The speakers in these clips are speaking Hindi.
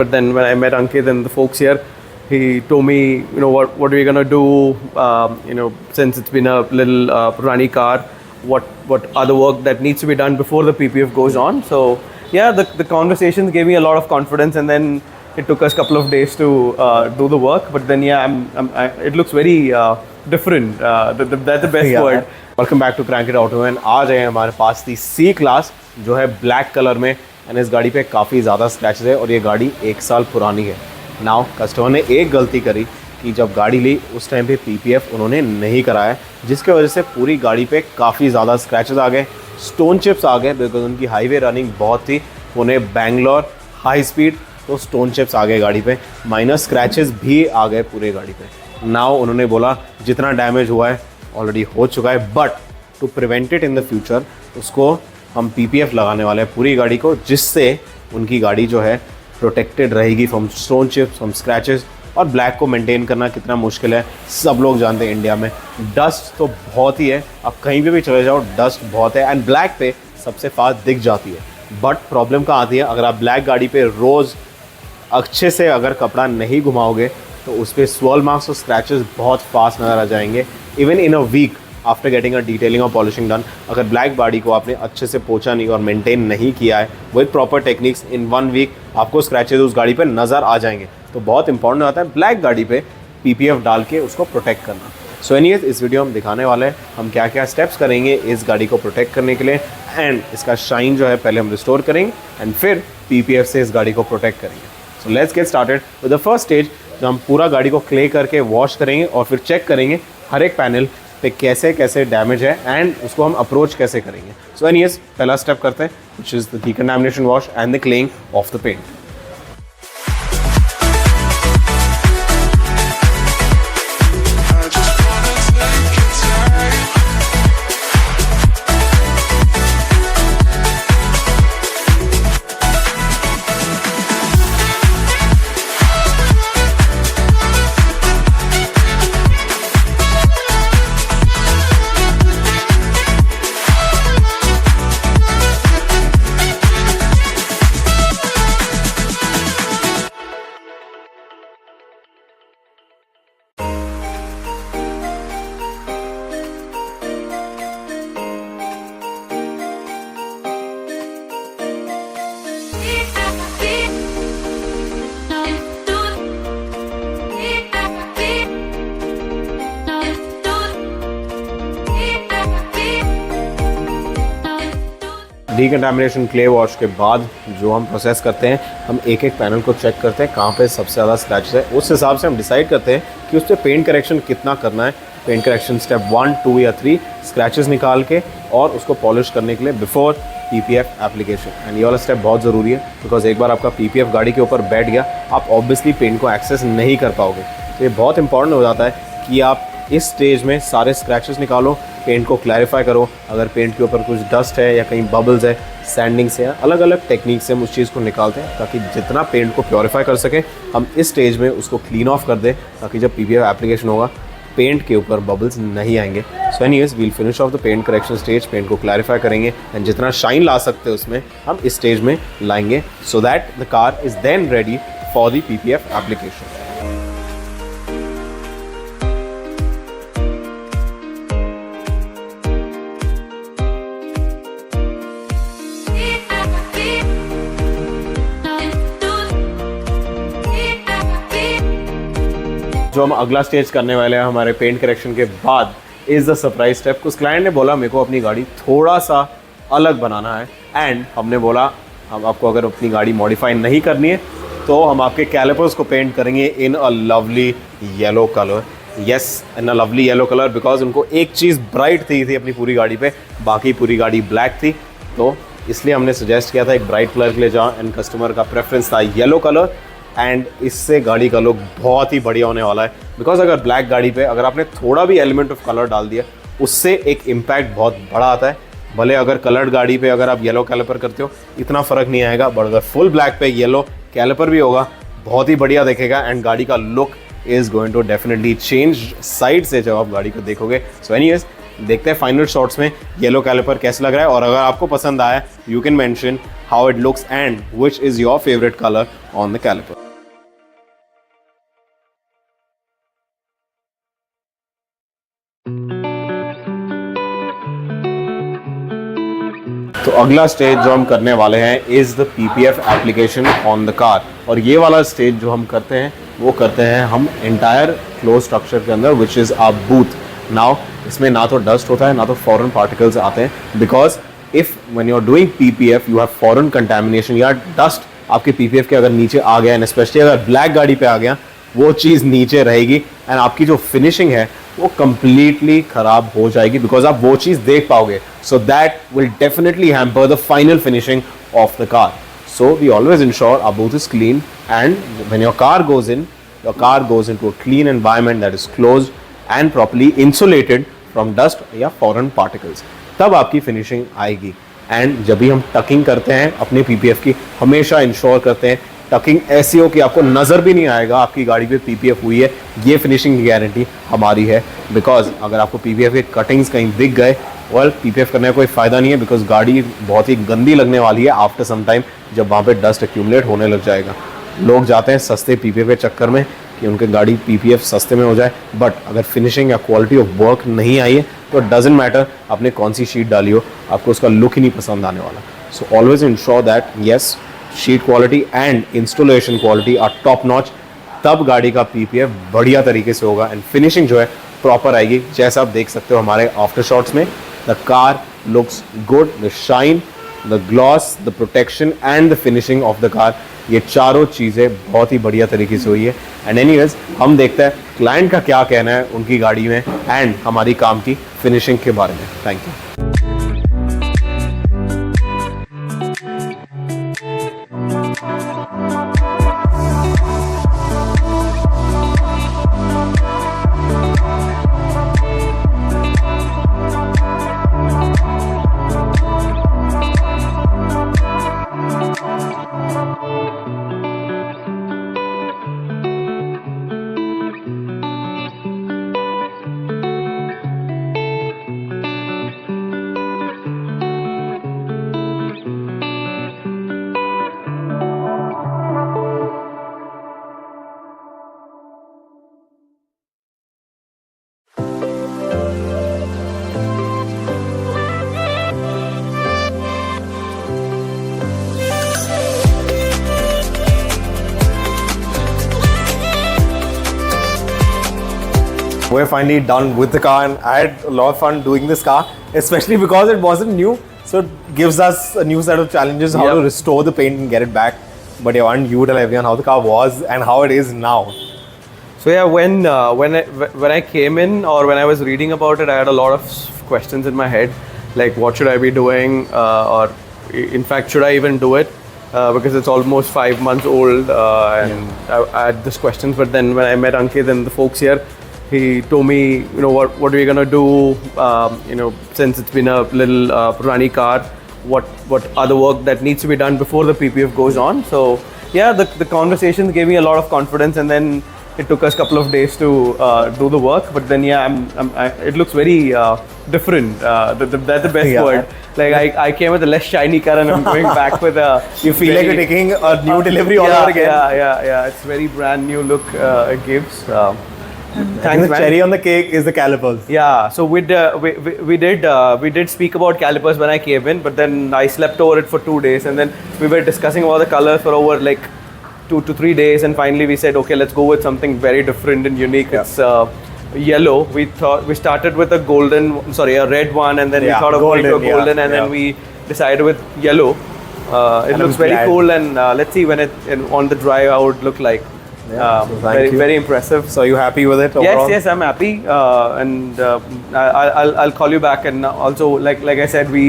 But then when I met Ankit and the folks here, he told me, what are we gonna do? Since it's been a little Purani car, what other work that needs to be done before the PPF goes on. So yeah, the conversations gave me a lot of confidence, and then it took us a couple of days to do the work. But then yeah, it looks very different. That's the best word. Welcome back to crank it auto and आज है हमारे पास थी सी क्लास जो है ब्लैक कलर में एंड इस गाड़ी पे काफ़ी ज़्यादा स्क्रैचेस है और ये गाड़ी 1 साल पुरानी है। नाउ कस्टमर ने एक गलती करी कि जब गाड़ी ली उस टाइम पे पीपीएफ उन्होंने नहीं कराया, जिसके वजह से पूरी गाड़ी पे काफ़ी ज़्यादा स्क्रैचेस आ गए, स्टोन चिप्स आ गए बिकॉज उनकी हाईवे रनिंग बहुत थी, पुणे बैंगलोर हाई स्पीड, तो स्टोन चिप्स आ गए गाड़ी पे, माइनर स्क्रैचेस भी आ गए पूरे गाड़ी पे। नाउ उन्होंने बोला जितना डैमेज हुआ है ऑलरेडी हो चुका है, but to prevent it in the future उसको हम पीपीएफ लगाने वाले हैं पूरी गाड़ी को, जिससे उनकी गाड़ी जो है प्रोटेक्टेड रहेगी from stone chips, from scratches. और ब्लैक को मेंटेन करना कितना मुश्किल है सब लोग जानते हैं, इंडिया में डस्ट तो बहुत ही है, आप कहीं पे भी चले जाओ डस्ट बहुत है एंड ब्लैक पे सबसे फास्ट दिख जाती है। बट प्रॉब्लम कहाँ आती है, अगर आप ब्लैक गाड़ी पे रोज़ अच्छे से अगर कपड़ा नहीं घुमाओगे तो उस पर स्वॉल मार्क्स और स्क्रैचेस बहुत फास्ट नज़र आ जाएंगे even in a week after getting a detailing और पॉलिशिंग डन। अगर ब्लैक बॉडी को आपने अच्छे से पोंछा नहीं और मेंटेन नहीं किया है with proper techniques, in 1 week आपको स्क्रैचेस उस गाड़ी पे नज़र आ जाएंगे। तो बहुत इंपॉर्टेंट होता है ब्लैक गाड़ी पे पीपीएफ डाल के उसको प्रोटेक्ट करना। सो एनीवेज इस वीडियो में दिखाने वाले हैं हम क्या क्या स्टेप्स करेंगे इस गाड़ी को प्रोटेक्ट करने के लिए एंड इसका शाइन जो है पहले हम रिस्टोर करेंगे एंड फिर पीपीएफ से इस गाड़ी को प्रोटेक्ट करेंगे। So let's get started with the first stage, जो हम पूरा गाड़ी को क्ले करके वॉश करेंगे और फिर चेक करेंगे हर एक पैनल पे कैसे कैसे डैमेज है एंड उसको हम अप्रोच कैसे करेंगे। सो एनीवेज पहला स्टेप करते हैं which is the decontamination wash and the claying of the paint. Decontamination clay wash के बाद जो हम प्रोसेस करते हैं, हम एक एक पैनल को चेक करते हैं कहाँ पे सबसे ज़्यादा स्क्रैचेस है, उस हिसाब से हम डिसाइड करते हैं कि उस पर पेंट करेक्शन कितना करना है। पेंट करेक्शन स्टेप 1, 2 या 3 स्क्रैचेस निकाल के और उसको पॉलिश करने के लिए बिफोर पीपीएफ एप्लीकेशन। एंड ये वाला स्टेप बहुत ज़रूरी है बिकॉज एक बार आपका पीपीएफ गाड़ी के ऊपर बैठ गया आप ऑब्वियसली पेंट को एक्सेस नहीं कर पाओगे। तो ये बहुत इंपॉर्टेंट हो जाता है कि आप इस स्टेज में सारे स्क्रैचेस निकालो, पेंट को क्लैरिफाई करो, अगर पेंट के ऊपर कुछ डस्ट है या कहीं बबल्स है, सैंडिंग से, अलग अलग टेक्निक से हम उस चीज़ को निकालते हैं ताकि जितना पेंट को प्योरीफाई कर सकें हम इस स्टेज में उसको क्लीन ऑफ कर दें ताकि जब पीपीएफ एप्लीकेशन होगा पेंट के ऊपर बबल्स नहीं आएंगे। So anyways we'll finish off the paint correction stage, paint को क्लैरिफाई करेंगे एंड जितना शाइन ला सकते हैं उसमें हम इस स्टेज में लाएंगे so that the car is then ready for the PPF application. जो हम अगला स्टेज करने वाले हैं हमारे पेंट करेक्शन के बाद इज़ द सरप्राइज स्टेप। कुछ क्लाइंट ने बोला मेरे को अपनी गाड़ी थोड़ा सा अलग बनाना है एंड हमने बोला हम आपको अगर अपनी गाड़ी मॉडिफाई नहीं करनी है तो हम आपके कैलिपर्स को पेंट करेंगे in a lovely yellow colour. Yes, in a lovely yellow colour because उनको एक चीज़ ब्राइट थी अपनी पूरी गाड़ी पे, बाकी पूरी गाड़ी ब्लैक थी, तो इसलिए हमने सजेस्ट किया था एक ब्राइट कलर के लिए जाओ एंड कस्टमर का प्रेफरेंस था येलो कलर एंड इससे गाड़ी का लुक बहुत ही बढ़िया होने वाला है। बिकॉज अगर ब्लैक गाड़ी पे अगर आपने थोड़ा भी एलिमेंट ऑफ कलर डाल दिया उससे एक इम्पैक्ट बहुत बड़ा आता है। भले अगर कलर्ड गाड़ी पे अगर आप येलो कैलिपर करते हो इतना फ़र्क नहीं आएगा, बट अगर फुल ब्लैक पे येलो कैलिपर भी होगा बहुत ही बढ़िया दिखेगा एंड गाड़ी का look is going to definitely change side से जब आप गाड़ी को देखोगे। सो एनीवेज देखते हैं फाइनल शॉट्स में येलो कैलिपर कैसा लग रहा है, और अगर आपको पसंद आया you can mention how it looks and which is your favourite colour on the caliper. तो अगला स्टेज जो हम करने वाले हैं is the PPF application on the car, और ये वाला स्टेज जो हम करते हैं वो करते हैं हम एंटायर क्लोज स्ट्रक्चर के अंदर which is a booth. Now इसमें ना तो डस्ट होता है ना तो फॉरेन पार्टिकल्स आते हैं, because if when you are doing PPF you have foreign contamination या डस्ट आपके PPF के अगर नीचे आ गया, एंड स्पेशली अगर ब्लैक गाड़ी पे आ गया, वो चीज़ नीचे रहेगी एंड आपकी जो फिनिशिंग है वो कंप्लीटली खराब हो जाएगी, बिकॉज आप वो चीज़ देख पाओगे। So that will definitely hamper the final finishing of the car. So we always ensure our booth is clean, and when your car goes in, your car goes into a clean environment that is closed and properly insulated from dust या foreign particles. तब आपकी फिनिशिंग आएगी। एंड जब भी हम टकिंग करते हैं अपने PPF की, हमेशा इंश्योर करते हैं टकिंग ऐसी हो कि आपको नज़र भी नहीं आएगा आपकी गाड़ी पे PPF हुई है। ये फिनिशिंग की गारंटी हमारी है, बिकॉज अगर आपको PPF के कटिंग्स कहीं दिख गए, वेल PPF करने का कोई फ़ायदा नहीं है, बिकॉज गाड़ी बहुत ही गंदी लगने वाली है आफ्टर सम टाइम जब वहाँ पे डस्ट एक्यूमुलेट होने लग जाएगा। लोग जाते हैं सस्ते PPF के चक्कर में कि उनके गाड़ी PPF सस्ते में हो जाए, बट अगर फिनिशिंग या क्वालिटी ऑफ वर्क नहीं आई है तो डजेंट मैटर आपने कौन सी शीट डाली हो, आपको उसका लुक ही नहीं पसंद आने वाला। So always ensure that yes sheet quality and installation quality are top notch, तब गाड़ी का PPF बढ़िया तरीके से होगा एंड फिनिशिंग जो है प्रॉपर आएगी। जैसा आप देख सकते हो हमारे आफ्टर शॉट्स में, the car looks good, the shine, the gloss, the protection and the finishing of the car, ये चारों चीज़ें बहुत ही बढ़िया तरीके से हुई है। एंड एनीवेज हम देखते हैं क्लाइंट का क्या कहना है उनकी गाड़ी में एंड हमारी काम की फिनिशिंग के बारे में। Thank you. We're finally done with the car, and I had a lot of fun doing this car, especially because it wasn't new. So it gives us a new set of challenges, how to restore the paint and get it back. But yeah, and you tell everyone how the car was and how it is now. So yeah, when I came in or when I was reading about it, I had a lot of questions in my head, like what should I be doing, or in fact should I even do it, because it's almost 5 months old, and I had these questions. But then when I met Ankit and the folks here, he told me, you know, what are we gonna do, you know, since it's been a little Purani car, what other work that needs to be done before the PPF goes on. So yeah, the conversations gave me a lot of confidence, and then it took us a couple of days to do the work. But then yeah, it looks very different. That's the best word. Like I came with a less shiny car, and I'm going back with a. You feel like you're taking a new delivery all over again. Yeah. It's very brand new look it gives. Thanks, the cherry on the cake is the calipers. Yeah, so we did speak about calipers when I came in, but then I slept over it for 2 days, and then we were discussing about the colors for over like 2 to 3 days, and finally we said, okay, let's go with something very different and unique. Yeah. It's yellow. We started with a red one, and then we thought of going to a golden, and then we decided with yellow. It looks very cool, and let's see when on the drive how it would look like. Yeah, so very impressive. So are you happy with it overall? Yes, I'm happy, and I'll call you back. And also, like I said, we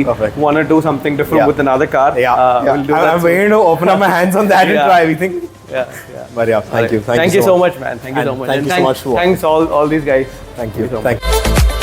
want to do something different with another car. We'll do I'm waiting to open up my hands on that and try everything. Yeah. But yeah, thank you. Thank you so much, man. Thank you so much. Thank you so much for thanks all these guys. Thank you. Thank you so much.